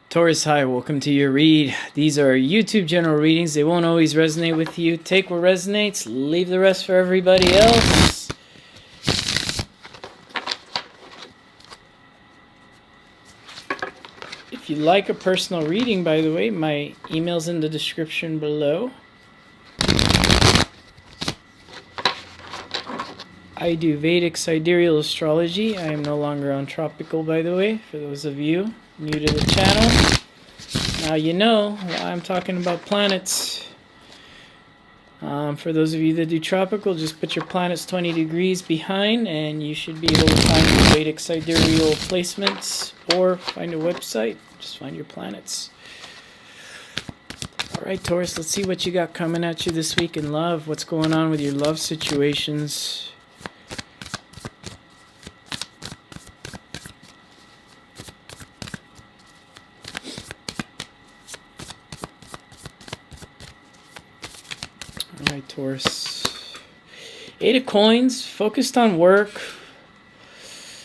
Taurus, hi, welcome to your read. These are YouTube general readings. They won't always resonate with you. Take what resonates, leave the rest for everybody else. If you like a personal reading, by the way, my email's in the description below. I do Vedic sidereal astrology. I am no longer on tropical, by the way, for those of you new to the channel. Now you know why I'm talking about planets. For those of you that do tropical, just put your planets 20 degrees behind and you should be able to find your Vedic sidereal placements or find a website. Just find your planets. Alright, Taurus, let's see what you got coming at you this week in love. What's going on with your love situations? Alright, Taurus. Eight of Coins, focused on work.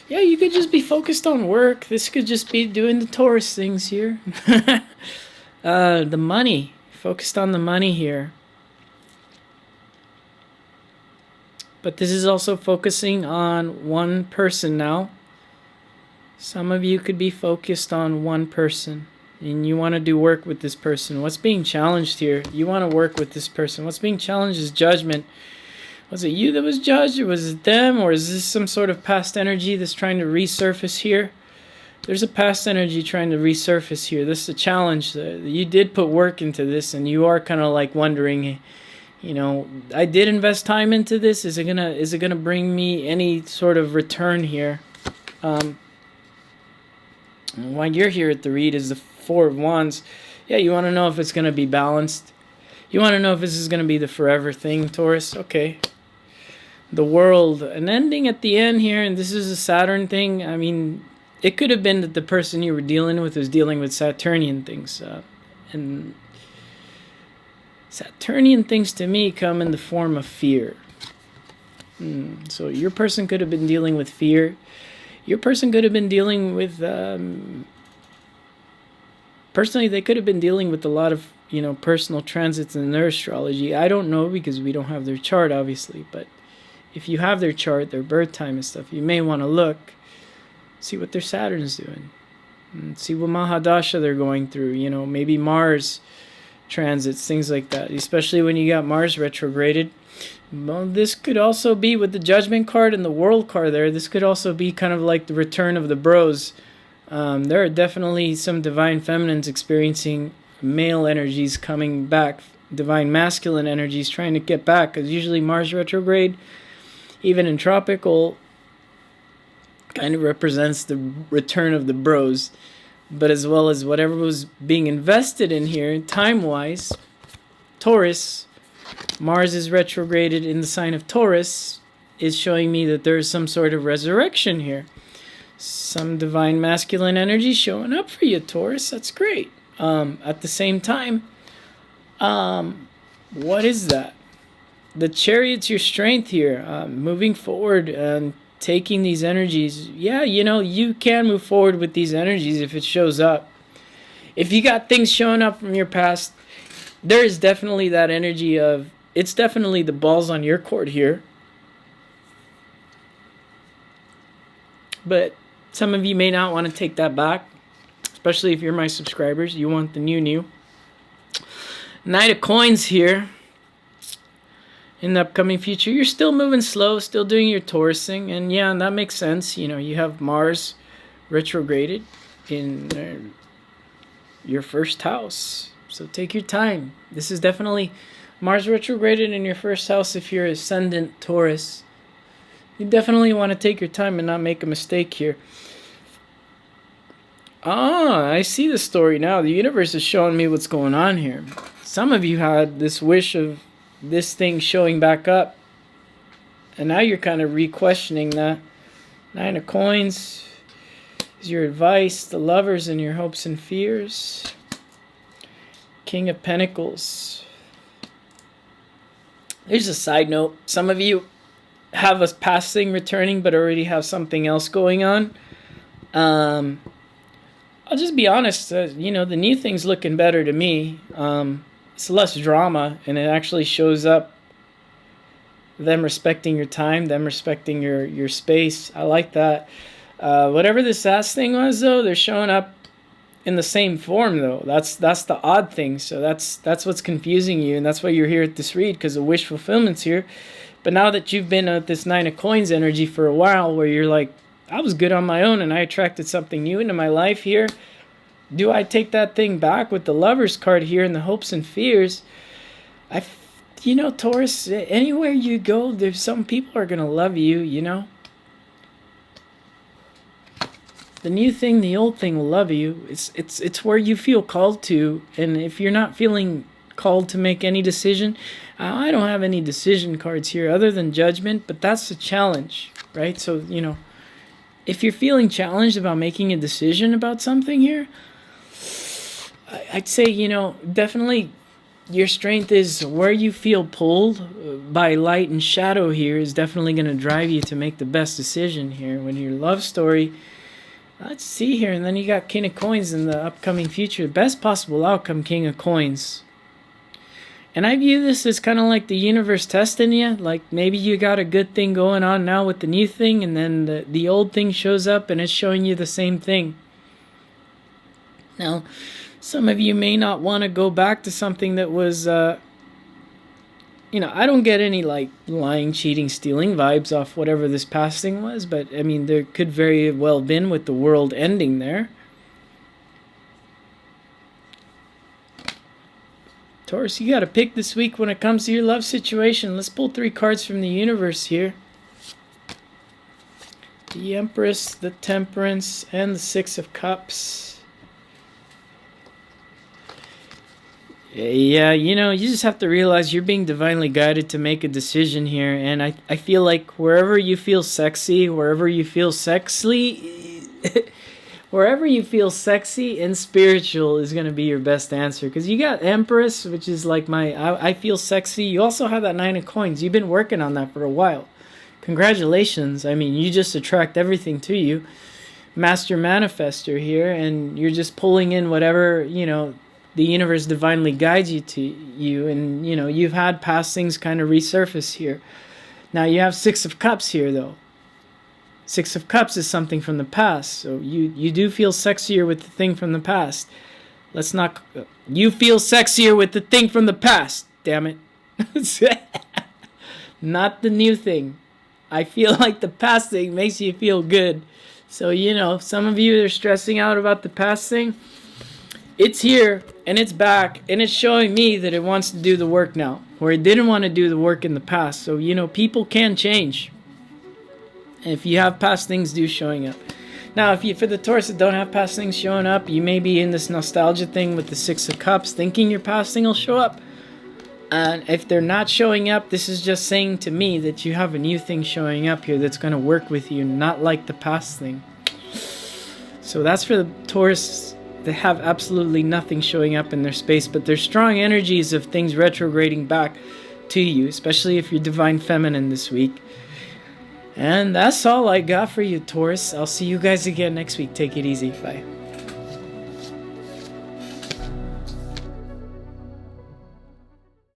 Yeah, you could just be focused on work. This could just be doing the Taurus things here. The money. Focused on the money here. But this is also focusing on one person now. Some of you could be focused on one person. And you want to do work with this person. What's being challenged here? You want to work with this person. What's being challenged is judgment. Was it you that was judged, or was it them, or is this some sort of past energy that's trying to resurface here? There's a past energy trying to resurface here. This is a challenge. You did put work into this, and you are kind of like wondering, you know, I did invest time into this. Is it gonna bring me any sort of return here? Why you're here at the read is the Four of Wands. Yeah, you want to know if it's going to be balanced. You want to know if this is going to be the forever thing, Taurus. Okay. The World. An ending at the end here, and this is a Saturn thing. I mean, it could have been that the person you were dealing with was dealing with Saturnian things. And Saturnian things to me come in the form of fear. So your person could have been dealing with fear. Your person could have been dealing with... personally, they could have been dealing with a lot of, you know, personal transits in their astrology. I don't know because we don't have their chart, obviously. But if you have their chart, their birth time and stuff, you may want to look, see what their Saturn's doing. And see what Mahadasha they're going through. You know, maybe Mars transits, things like that. Especially when you got Mars retrograded. Well, this could also be with the Judgment card and the World card there. This could also be kind of like the return of the bros. There are definitely some divine feminines experiencing male energies coming back, divine masculine energies trying to get back, because usually Mars retrograde, even in tropical, kind of represents the return of the bros, but as well as whatever was being invested in here, time-wise, Taurus, Mars is retrograded in the sign of Taurus, is showing me that there is some sort of resurrection here. Some divine masculine energy showing up for you, Taurus. That's great. At the same time, what is that? The Chariot's your strength here. Moving forward and taking these energies. Yeah, you know, you can move forward with these energies if it shows up. If you got things showing up from your past, there is definitely that energy of, it's definitely the ball's on your court here. But some of you may not want to take that back, especially if you're my subscribers. You want the new. Knight of Coins here. In the upcoming future, you're still moving slow, still doing your Taurus thing. And yeah, that makes sense. You know, you have Mars retrograded in your first house. So take your time. This is definitely Mars retrograded in your first house if you're ascendant Taurus. You definitely want to take your time and not make a mistake here. I see the story now. The universe is showing me what's going on here. Some of you had this wish of this thing showing back up. And now you're kind of re-questioning that. Nine of Coins is your advice. The Lovers and your hopes and fears. King of Pentacles. Here's a side note. Some of you have a past thing returning but already have something else going on. I'll just be honest. You know, the new thing's looking better to me. It's less drama, and it actually shows up them respecting your time, them respecting your space. I like that. Whatever this last thing was, though, they're showing up in the same form, though. That's the odd thing. So that's what's confusing you, and that's why you're here at this read, because the wish fulfillment's here. But now that you've been at this Nine of Coins energy for a while, where you're like, I was good on my own, and I attracted something new into my life here. Do I take that thing back with the Lover's card here and the hopes and fears? You know, Taurus, anywhere you go, there's some people are going to love you, you know. The new thing, the old thing will love you. It's where you feel called to. And if you're not feeling called to make any decision, I don't have any decision cards here other than judgment, but that's the challenge, right? So, you know, if you're feeling challenged about making a decision about something here, I'd say, you know, definitely your strength is where you feel pulled by light and shadow here is definitely going to drive you to make the best decision here. When your love story, let's see here, and then you got King of Coins in the upcoming future. Best possible outcome, King of Coins. And I view this as kind of like the universe testing you. Like maybe you got a good thing going on now with the new thing, and then the old thing shows up and it's showing you the same thing. Now, some of you may not want to go back to something that was, you know, I don't get any like lying, cheating, stealing vibes off whatever this past thing was. But I mean, there could very well have been with the world ending there. Taurus, you got to pick this week when it comes to your love situation. Let's pull 3 cards from the universe here. The Empress, the Temperance, and the Six of Cups. Yeah, you know, you just have to realize you're being divinely guided to make a decision here. And I feel like wherever you feel sexy, wherever you feel wherever you feel sexy and spiritual is going to be your best answer. Because you got Empress, which is like I feel sexy. You also have that Nine of Coins. You've been working on that for a while. Congratulations. I mean, you just attract everything to you. Master Manifester here. And you're just pulling in whatever, you know, the universe divinely guides you to you. And, you know, you've had past things kind of resurface here. Now you have Six of Cups here, though. Six of Cups is something from the past. So you do feel sexier with the thing from the past. Let's not... You feel sexier with the thing from the past. Damn it. Not the new thing. I feel like the past thing makes you feel good. So, you know, some of you are stressing out about the past thing. It's here, and it's back, and it's showing me that it wants to do the work now, where it didn't want to do the work in the past. So, you know, people can change. And if you have past things do showing up. Now, if you, for the Taurus that don't have past things showing up, you may be in this nostalgia thing with the Six of Cups, thinking your past thing will show up. And if they're not showing up, this is just saying to me that you have a new thing showing up here that's going to work with you, not like the past thing. So that's for the Taurus. They have absolutely nothing showing up in their space, but there's strong energies of things retrograding back to you, especially if you're Divine Feminine this week. And that's all I got for you, Taurus. I'll see you guys again next week. Take it easy. Bye.